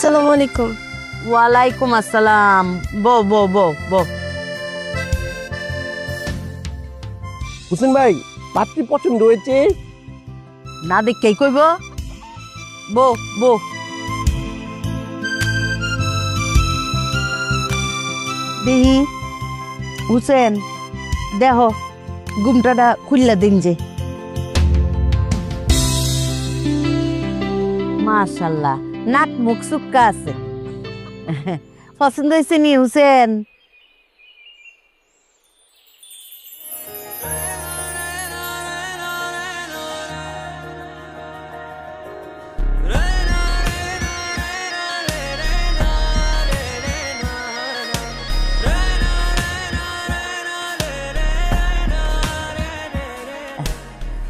আসসালামু আলাইকুম। ওয়ালাইকুম আসসালাম। বো বো বো বো। হোসেন ভাই, পাত্রী পছন্দ হয়েছে? না দেখেই কইব। বো বো। দেহি হুসেন, দেহ ঘুমটাটা খুললা দিন যে। মাশাল্লাহ, নাক মুখ সুক্কা আছে। পছন্দ হয়েছে নি হুসেন?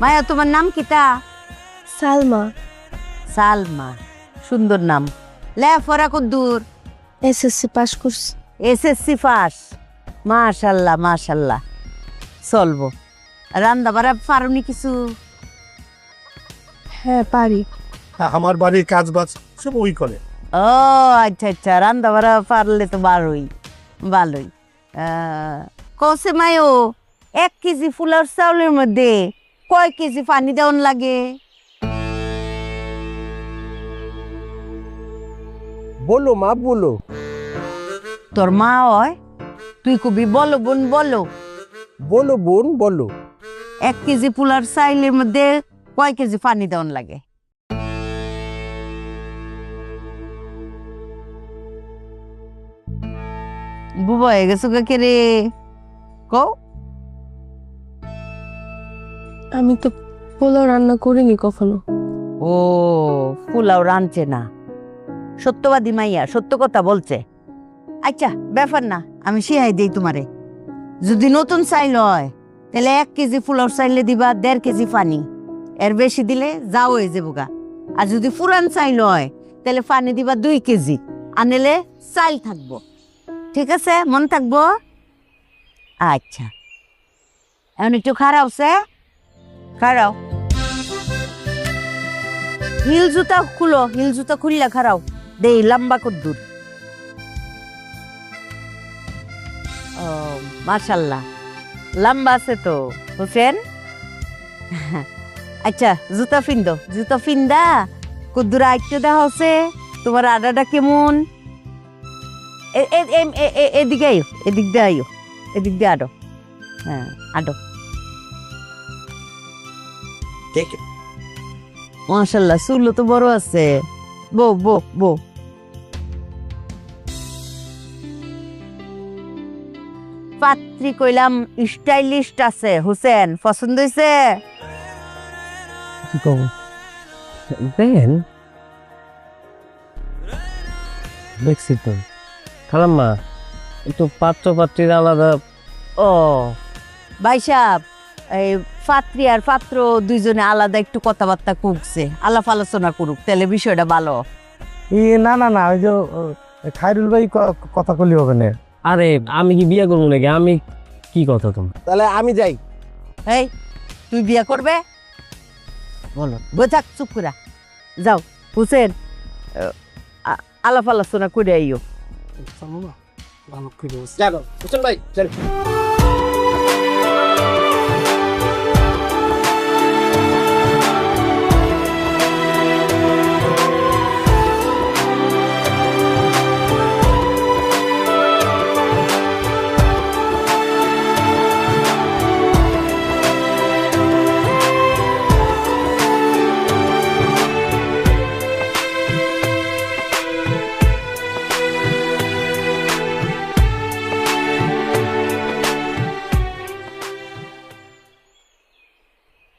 মায়া, তোমার নাম কিতা? সালমা। সালমা, সুন্দর নাম। লেফরা কদ্দুর? এসএসসি পাস করছি। এসএসসি পাস, মাশাল্লাহ মাশাল্লাহ। চলবো। রান্না বাড়া পারোনি কিছু? হ্যাঁ পারি। আমার বাড়ির কাজ বাজ সব ওই করে। ও আচ্ছা আচ্ছা, রান্না বাড়া পারলে তো ভালোই ভালোই। কসে মায়ো, 1 কেজি ফুলার চাউলের মধ্যে কয় কেজি পানি দেওয়ান লাগে? বলো মা, বলো। তোর মা হয়, তুই কবি বলো বোন বলো। বলো বোন, বলো। 1 কেজি ফুলার চাউলের মধ্যে কয় কেজি পানি দেওয়ান লাগে? বুবা হয়ে গেছো কে রে? কও। আমি তো পোলাও রান্না করিনি কখনো। ও, পোলাও রাঁধছে না। সত্যবাদী মাইয়া, সত্য কথা বলছে। আচ্ছা ব্যাপার না, আমি শিখাই দিই তোমারে। যদি নতুন চাইল হয় তাহলে 1 কেজি পোলাও চাইলে দিবা 1.5 কেজি পানি। এর বেশি দিলে যাও হয়ে যাবো গা। আর যদি পুরান চাইল হয় তাহলে পানি দিবা 2 কেজি, আনলে চাইল থাকবো। ঠিক আছে, মন থাকবো? আচ্ছা, এখন একটু খারাপ সে খারাও। হিল জুতা খুলো, হিল জুতা খুললে খারাও। দেই লম্বা কদ্দুর। ও মাশাল্লাহ, লম্বা আছে তো হোসেন। আচ্ছা জুতা ফিন্দো, জুতা ফিন্দা কদ্দুর আইটে দেখা হচ্ছে তোমার আডাটা কেমন। এদিকে আইও, এদিক দিয়ে আইও, এদিক দিয়ে আডো। হ্যাঁ আডো। মাশাল্লাহ, চুলও তো বড় আছে। বো বো বো। পাত্রী কইলাম স্টাইলিস্ট আছে। হোসেন পছন্দ হয়েছে? কি কব দেন, দেখছি তো খালাম্মা, একটু পাত্র পাত্রীর আলাদা। ও ভাই সাহেব, এই পাত্রী আর পাত্র দুইজনে আলাদা একটু কথাবার্তা কুকছে, আলাপ আলোচনা করুক, তাহলে বিষয়টা ভালো। না না না, ওই যে খায়রুল ভাই কথা কলি হবে না। আরে আমি কি বিয়ে করবো নাকি? আমি কি কথা তোমার? তাহলে আমি যাই। এই তুই বিয়ে করবে? বলো বোঝাক, চুপ করে যাও। হোসেন, আলাপ আলোচনা করে আইও। চলো হোসেন ভাই, চলো।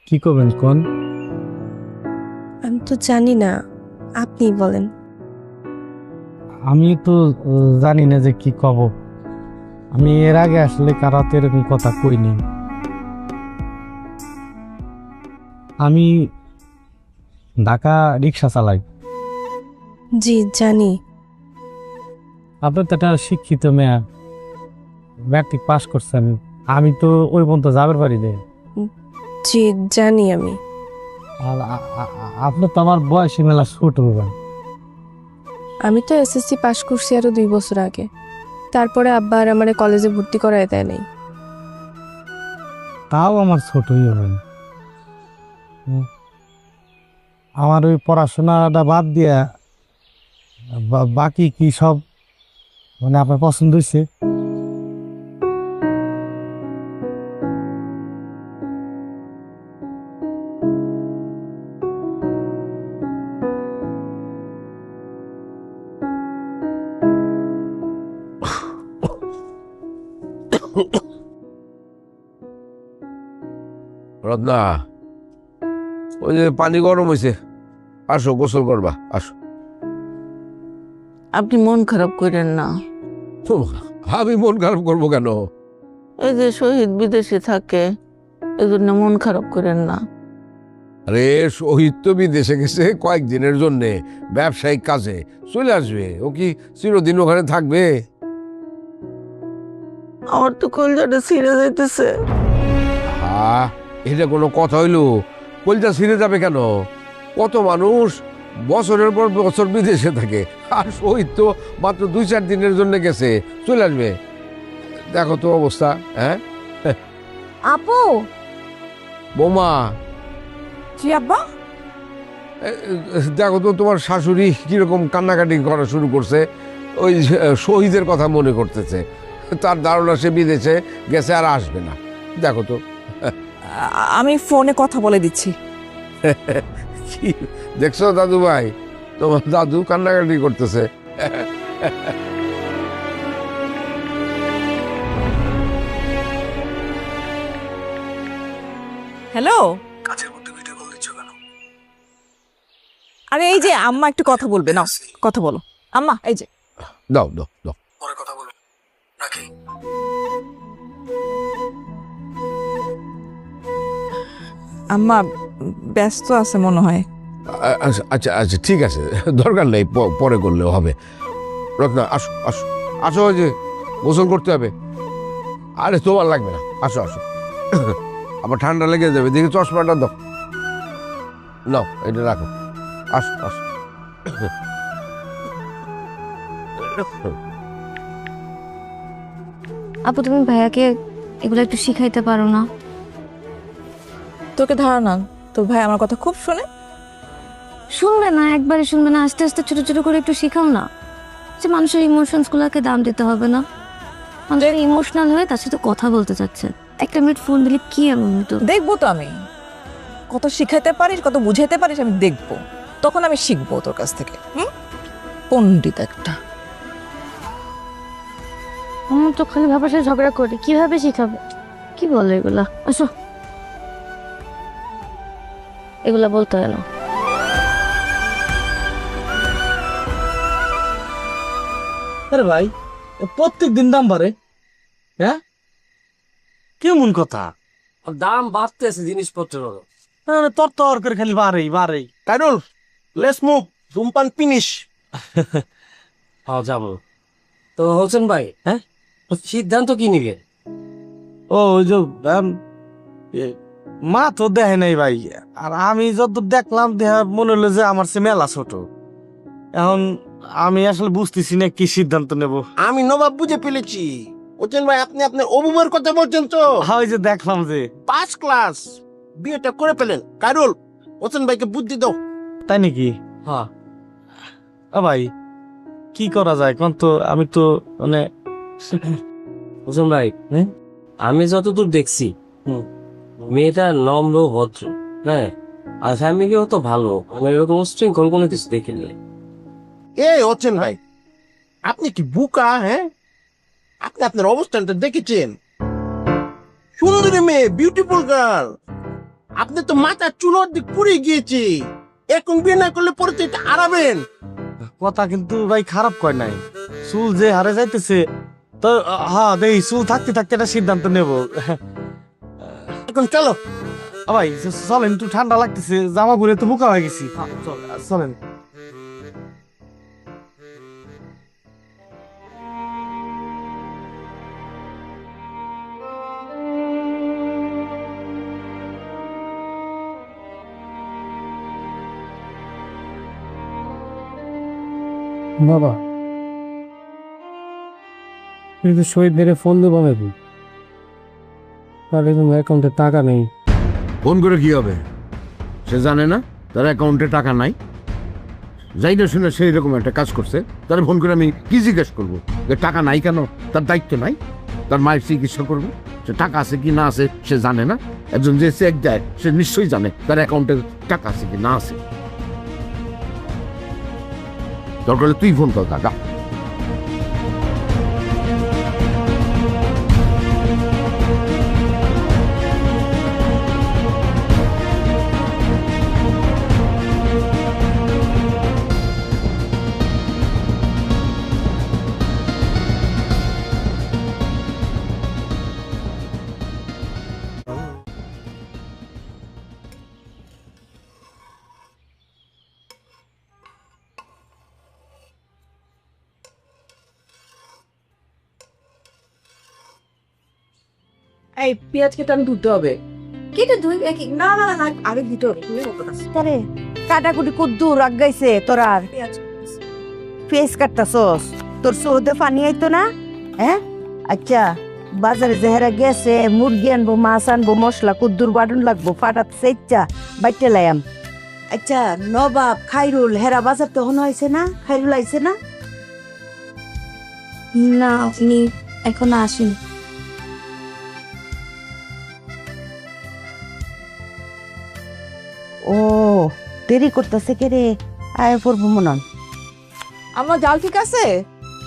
কি করবেন কোন? আমি তো জানি না, আপনি বলেন। আমি তো জানি না যে কি কব। আমি এর আগে আসলে কারাতে এরকম কথা কইনি। আমি ঢাকা রিক্সা চালাই। জি জানি। আপনার তো একটা শিক্ষিত মেয়া, ম্যাট্রিক পাস করছেন। আমি তো ওই পর্যন্ত যাবার পারি না। জি জানি আমি। আর আপনি তো আমার বয়সী মেলা ছোট হবেন। আমি তো এসএসসি পাশ করছি আরো 2 বছর আগে। তারপরে আব্বা আর আমারে কলেজে ভর্তি করায় দেয় নাই। তাও আমার ছোটই হবেন। আমার ওই পড়াশোনাটা বাদ দিয়া বাকি কি সব মানে আপনার পছন্দ হয়েছে? রত্না, ওই যে পানি গরম হয়েছে, আসো গোসল করবা, আসো। আপনি মন খারাপ করেন না। আমি মন খারাপ করবো কেন? এই যে শহীদ বিদেশে থাকে, এই জন্য মন খারাপ করেন না। আরে শহীদ তো বিদেশে গেছে কয়েকদিনের জন্যে ব্যবসায়িক কাজে, চলে আসবে। ও কি চিরদিন ওখানে থাকবে? আমার তো কলজাটা ছিঁড়ে যাইতেছে। হ্যাঁ, এটা কোনো কথা হইলো? কলজা ছিঁড়ে যাবে কেন? কত মানুষ বছরের পর বছর বিদেশে থাকে, আর শহীদ তো মাত্র 2-4 দিনের জন্য গেছে, চলে আসবে। দেখো তো অবস্থা। হ্যাঁ আপু। বৌমা, জি আব্বা। দেখো তো তোমার শাশুড়ি কিরকম কান্নাকাটি করা শুরু করছে। ওই শহীদের কথা মনে করতেছে, তার ধারণা সে বিদেশে গেছে আর আসবে না। দেখো তো। আমি ফোনে কথা বলে দিচ্ছি। কি দেখছো দাদু ভাই, তোমার দাদু কান্নাকাটি করতেছে। হ্যালো। কাজের মধ্যে ভিডিও কল দিচ্ছ কেন? আরে এই যে আম্মা একটু কথা বলবে, নাও কথা বলো। আম্মা এই যে। দাও দাও দাও। পরে কথা বলো, রাখি। আম্মা ব্যস্ত আছে মনে হয়। আচ্ছা আচ্ছা আচ্ছা, ঠিক আছে, দরকার নেই, পরে করলেও হবে। রত্না, আসো আসো আসো, ওই যে গোসল করতে হবে। আরে তোমার লাগবে না, আসো আসো। আবার ঠান্ডা লেগে যাবে, দেখি চশমাটা দাও, নাও এটা রাখো, আসো আসো। আপু তুমি ভাইয়াকে এগুলো একটু শিখাইতে পারো না? তোকে ধারণা তোর ভাই আমার কথা খুব শোনে। শুনবে না, একবারে শুনবে না, আস্তে আস্তে ছোট ছোট করে একটু শিখাও না, যে মানুষের ইমোশনস গুলাকে দাম দিতে হবে না। মানুষের ইমোশনাল হয়ে তার সাথে কথা বলতে চাচ্ছে, 1 মিনিট ফোন দিলে কি এমন তো? দেখবো তো আমি কত শিখাইতে পারিস, কত বুঝাইতে পারিস, আমি দেখবো, তখন আমি শিখবো তোর কাছ থেকে। পণ্ডিত একটা। আমার তো খালি ভাবার সাথে ঝগড়া করে, কিভাবে শিখাবে? কি বলে এগুলা? আসো, এগুলা বলতে হয় না। আরে ভাই, প্রত্যেক দিন দাম বাড়ে, হ্যাঁ কেমন কথা? দাম বাড়তেছে জিনিসপত্রের। তর তর করে খালি বাড়েই বাড়েই। কাইরুল, লেটস মুভ, ধূমপান ফিনিশ। হ্যাঁ যাবো তো। হোসেন ভাই, হ্যাঁ সিদ্ধান্ত কি নিবে? ও ওই যে মা তো দেখে নাই ভাই, আর আমি যত দেখলাম দেহা মনে হলো যে আমার সে মেলা ছোট। এখন আমি আসলে বুঝতেছি না কি সিদ্ধান্ত নেব। আমি নবাব বুঝে ফেলেছি। হোসেন ভাই, আপনি আপনার অবুবের কথা বলছেন তো? হ্যাঁ, ওই যে দেখলাম যে 5 ক্লাস বিয়েটা করে ফেলেন। কাইরুল, হোসেন ভাইকে বুদ্ধি দাও। তাই নাকি? হ্যাঁ ভাই কি করা যায় কোন তো? আমি তো মানে হোসেন ভাই, আমি যতদূর দেখছি মেয়েটা নম্র ভদ্র, হ্যাঁ, আর ফ্যামিলিও তো ভালো। আমি এরকম উশৃঙ্খল কোনো কিছু দেখিনি। এই হোসেন ভাই, আপনি কি বুকা? হ্যাঁ, আপনি আপনার অবস্থানটা দেখেছেন? সুন্দরী মেয়ে, বিউটিফুল গার্ল, আপনি তো মাথার চুল অর্ধেক পুড়ে গিয়েছে। এখন বিয়ে না করলে পরে তো এটা হারাবেন। কথা কিন্তু ভাই খারাপ কয় নাই, চুল যে হারে যাইতেছে তো। হ্যাঁ দেখি, চুল থাকতে থাকতে একটা সিদ্ধান্ত নেব। এখন চলো ভাই চলেন, একটু ঠান্ডা লাগতেছে, জামা পরে তো বোকা হয়ে গেছি। চলেন। বাবা কিন্তু শহীদ মেরে ফোন দেবো আমি, তাহলে তোমার অ্যাকাউন্টে টাকা নেই। ফোন করে কি হবে? সে জানে না তার অ্যাকাউন্টে টাকা নাই? যাই না শুনে সেই রকম একটা কাজ করছে, তাহলে ফোন করে আমি কি জিজ্ঞেস করবো যে টাকা নাই কেন? তার দায়িত্ব নাই? তার মায়ের চিকিৎসা করবে, সে টাকা আছে কি না আছে সে জানে না? একজন যে চেক দেয় সে নিশ্চয়ই জানে তার অ্যাকাউন্টে টাকা আছে কি না আছে। দরকার হলে তুই ফোন কর দাদা। এই পেঁয়াজ কেটে আমি ধুতে হবে। কেটে ধুই না না না আগে ধুতে হবে। তারে কাটাকুটি কুদ্দুর আগাইছে তোর আর ফেস কাটতাছস, তোর সৌদে পানি আইতো না? হ্যাঁ আচ্ছা, বাজারে যেহারা গেছে মুরগি আনবো, মাছ আনবো, মশলা কুদ্দুর বাটন লাগবো, ফাটাত সেচ্চা বাইটে লাইম। আচ্ছা নবাব খাইরুল হেরা বাজার তখন হয়েছে না? খাইরুল আইছে না? না আপনি এখন আসেন। ও দেরি করতেছে কে রে? আয় পড়বো মনন। আমার জাল ঠিক আছে?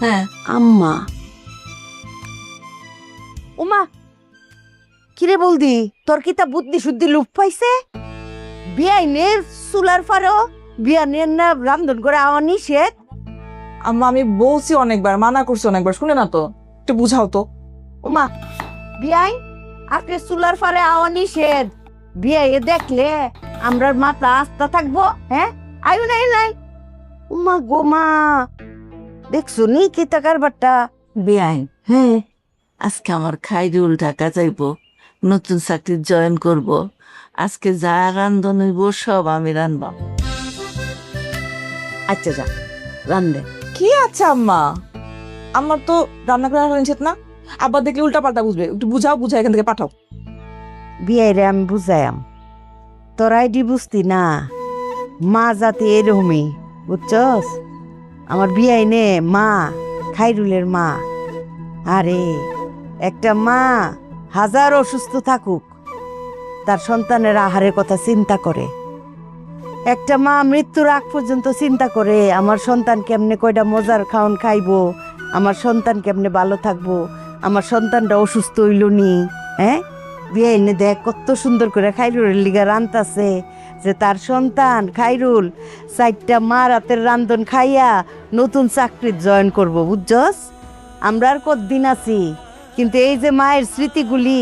হ্যাঁ আম্মা ওমা কিরে বলদি, তোর কি তা বুদ্ধি শুদ্ধি লুপ পাইছে? বিয়াইনের চুলার ফারো বিয়ানের না রান্ধন করে আওয়া নিষেধ? আম্মা আমি বলছি অনেকবার, মানা করছি অনেকবার, শুনে না তো, একটু বুঝাও তো। ওমা বিয়াই আপনি চুলার ফারে আওয়া নিষেধ, বিয়াইয়ে দেখলে আমরার মাথা আস্থা থাকবো? হ্যাঁ আয়ু নাই নাই। উমা গোমা দেখছো নি কি টাকার বাট্টা? বেআইন, হ্যাঁ আজকে আমার খাইরুল ঢাকা যাইব, নতুন চাকরি জয়েন করব। আজকে যা রান্ধন হইব সব আমি রান্ধব। আচ্ছা যা রান্ধে। কি আচ্ছা আম্মা, আমার তো রান্না করা নিষেধ না। আব্বা দেখলে উল্টা পাল্টা বুঝবে, একটু বুঝাও, বুঝাও এখান থেকে পাঠাও। বিয়াই রে আমি বুঝাইম, তোরাই ডি বুঝতি না, মা জাতি এরকমই বুঝছস। আমার বিয়াই নে মা, খাইরুলের মা। আরে একটা মা হাজার অসুস্থ থাকুক তার সন্তানের আহারের কথা চিন্তা করে। একটা মা মৃত্যুর আগ পর্যন্ত চিন্তা করে আমার সন্তান কেমনে কয়টা মজার খাওন খাইবো, আমার সন্তান কেমনে ভালো থাকবো, আমার সন্তানটা অসুস্থ হইল নি। হ্যাঁ বিয়াই নে দেখ কত সুন্দর করে খাইরুলের লিগা রান্তাছে, যে তার সন্তান খাইরুল 4টা মার হাতের রান্ধন খাইয়া নতুন চাকরির জয়েন করব বুঝছস। আমরা আর কতদিন আছি, কিন্তু এই যে মায়ের স্মৃতিগুলি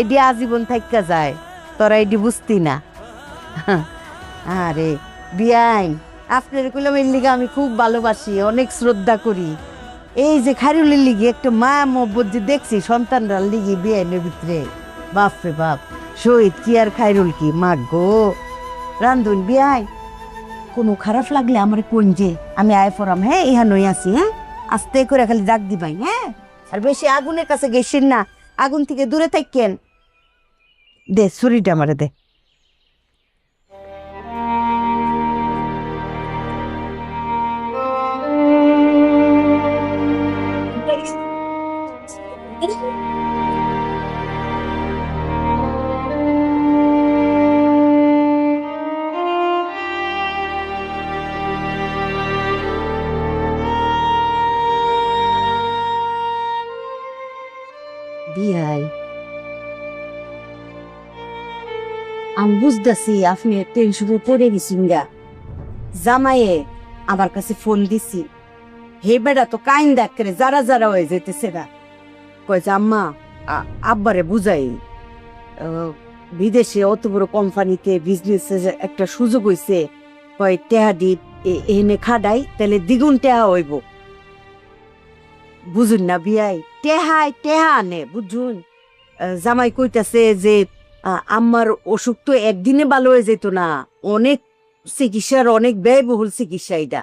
এটি আজীবন থাইকা যায়, তোরা এটি বুঝতি না। আরে বিয়াই আপনার কইলাম এর লিগে আমি খুব ভালোবাসি, অনেক শ্রদ্ধা করি। এই যে খাইরুলের লিগে একটা মায়া মহব্বত যে দেখছি সন্তানরার লিগে বিয়াইনের ভিতরে, বাপরে বাপ। শহীদ কি আর খাইরুল কি, মা গো রান্ধুন। বিয়াই কোনো খারাপ লাগলে আমার কোন যে আমি আয় ফরাম, হ্যাঁ ইহা নই আছি। হ্যাঁ আস্তে করে খালি ডাক দিবাই, হ্যাঁ আর বেশি আগুনের কাছে গেছেন না, আগুন থেকে দূরে থাকেন। দে ছুরিটা আমারে দে। বিয়াই আমি বুঝতেছি আপনি টেনশনে পড়ে গেছেন গা। জামাইয়ে আমার কাছে ফোন দিছি, হে বেড়া তো কাইন দেখ করে যারা যারা হয়ে যেতেছে না। কয় যে আম্মা আব্বারে বুঝাই, বিদেশে অত বড় কোম্পানিতে বিজনেসে একটা সুযোগ হইছে, কয় টেহা দি এনে খাডাই তাহলে দ্বিগুণ টেহা হইব। বুঝুন না বিয়াই, টেহাই টেহা আনে বুঝুন। জামাই কইতাছে যে আমার অসুখ তো একদিনে ভালো হয়ে যেত না, অনেক চিকিৎসার অনেক ব্যয়বহুল চিকিৎসা, এটা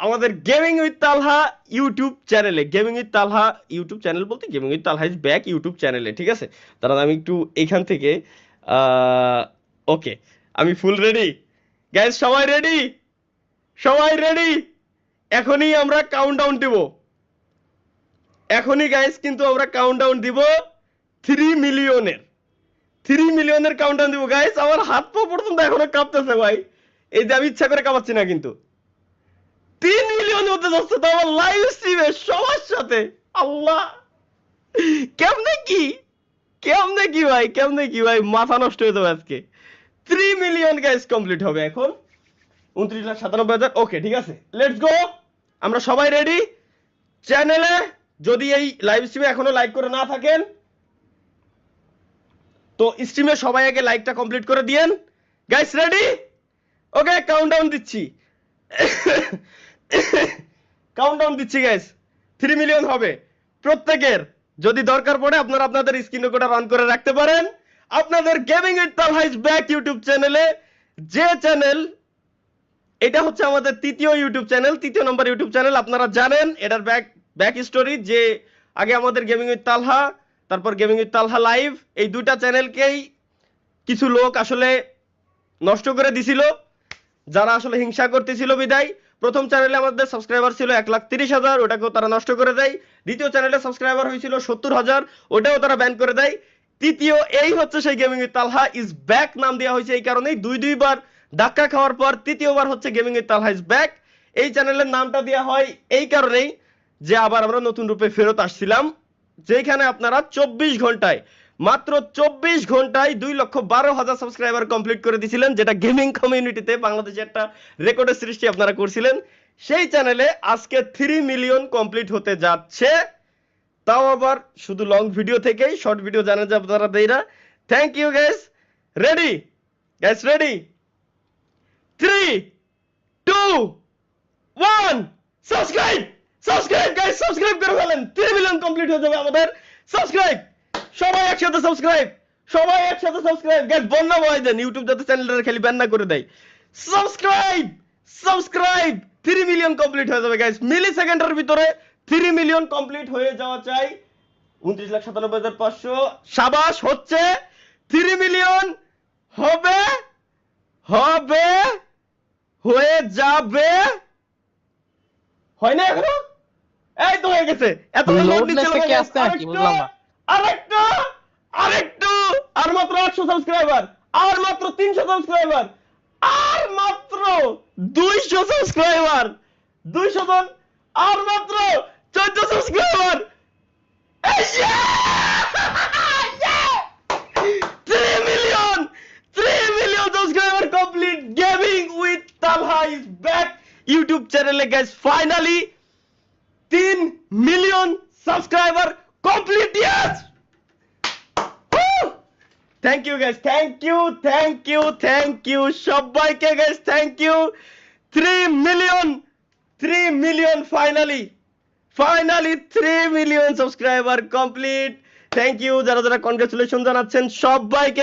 আমাদের গেমিং উইথ তালহা ইউটিউব চ্যানেলে, gaming with Talha YouTube channel বলতে gaming with Talha is back YouTube চ্যানেলে, ঠিক আছে? দাঁড়ান আমি একটু এইখান থেকে ওকে, আমি ফুল রেডি গাইস, সবাই রেডি, সবাই রেডি। এখনই আমরা কাউন্টডাউন দিব, এখনই গাইস কিন্তু আমরা কাউন্টডাউন দিব 3 মিলিয়নের কাউন্টডাউন দিব গাইস। আমার হাত পা পর্যন্ত এখনো কাঁপতেছে ভাই, এই যে আমি ইচ্ছা করে কাঁপাচ্ছি না, কিন্তু 3 মিলিয়ন হতে যাচ্ছে তো আমার লাইভ স্ট্রিমে সবার সাথে। আল্লাহ, কেমনে কি ভাই, মাথা নষ্ট হয়ে যাবে আজকে। 3 মিলিয়ন গাইস কমপ্লিট হবে এখন, 29,97,000। ওকে ঠিক আছে, লেটস গো, আমরা সবাই রেডি। চ্যানেলে যদি এই লাইভ স্ট্রিমে এখনো লাইক করে না থাকেন তো স্ট্রিমে সবাই আগে লাইকটা কমপ্লিট করে দিয়েন গাইস। রেডি? ওকে, কাউন্টডাউন দিচ্ছি, কাউন্টডাউন দিচ্ছি গাইস। 3 মিলিয়ন হবে প্রত্যেকের। যদি দরকার পড়ে আপনারা আপনাদের স্ক্রিন রেকর্ডার অন করে রাখতে পারেন। আপনাদের gaming with Talha is back YouTube চ্যানেলে, যে চ্যানেল এটা হচ্ছে আমাদের তৃতীয় ইউটিউব চ্যানেল, 3 নম্বর ইউটিউব চ্যানেল। আপনারা জানেন এটার ব্যাক স্টোরি, যে আগে আমাদের গেমিং উইথ তালহা, তারপর গেমিং উইথ তালহা লাইভ, এই দুইটা চ্যানেলকেই কিছু লোক আসলে নষ্ট করে দিছিল, যারা আসলে হিংসা করতেছিল বিদায়। প্রথম চ্যানেলে আমাদের সাবস্ক্রাইবার ছিল 1,30,000, ওটাকেও তারা নষ্ট করে দেয়। দ্বিতীয় চ্যানেলে সাবস্ক্রাইবার হয়েছিল 70,000, ওটাও তারা ব্যান করে দেয়। তৃতীয়, এই হচ্ছে সেই gaming with Talha is back নাম দেওয়া হয়েছে এই কারণেই, দুইবার ধাক্কা খাওয়ার পর তৃতীয়বার হচ্ছে gaming with Talha is back. এই চ্যানেলের নামটা দেওয়া হয় এই কারণেই যে আবার আমরা নতুন রূপে ফেরত আসছিলাম, যেখানে আপনারা 24 ঘন্টায়, মাত্র 24 ঘন্টায় 2,12,000 সাবস্ক্রাইবার কমপ্লিট করে দিয়েছিলেন, যেটা গেমিং কমিউনিটিতে বাংলাদেশে একটা রেকর্ডের সৃষ্টি আপনারা করছিলেন। সেই চ্যানেলে আজকে 3 মিলিয়ন কমপ্লিট হতে যাচ্ছে, তাও আবার শুধু লং ভিডিও থেকেই, শর্ট ভিডিও জানেন যে আপনারা দেই না। Thank you guys. Ready guys, ready? 3, 2, 1, subscribe guys, subscribe করে ফেলেন। 3 মিলিয়ন কমপ্লিট হয়ে যাবে আমাদের। সাবস্ক্রাইব, সবাই একসাথে সাবস্ক্রাইব, সবাই একসাথে সাবস্ক্রাইব গাইস, বন্যা বয় দেন, ইউটিউব যাতে চ্যানেলটা খালি ব্যান না করে দেয়। সাবস্ক্রাইব 3 মিলিয়ন কমপ্লিট হয়ে যাবে গাইস, মিলি সেকেন্ডের ভিতরে 3 মিলিয়ন কমপ্লিট হয়ে যাওয়া চাই। 29,97,500, শাবাশ, হচ্ছে 3 মিলিয়ন হবে, হয়ে যাবে, হয় না এখনো? এই তো হয়ে গেছে। এত লোড নিচ্ছিল আরেকটু, আর মাত্র 800 সাবস্ক্রাইবার, আর মাত্র 300 সাবস্ক্রাইবার, আর মাত্র 200 সাবস্ক্রাইবার, 200 জন, আর মাত্র 14 subscriber. 3 million subscriber complete. Gaming with Talha is back YouTube চ্যানেলে guys, finally 3 million subscriber complete. Yes, thank you guys, thank you সবাইকে guys, thank you. 3 million finally 3 million subscriber complete. Thank you যারা congratulation জানাচ্ছেন সবাইকে।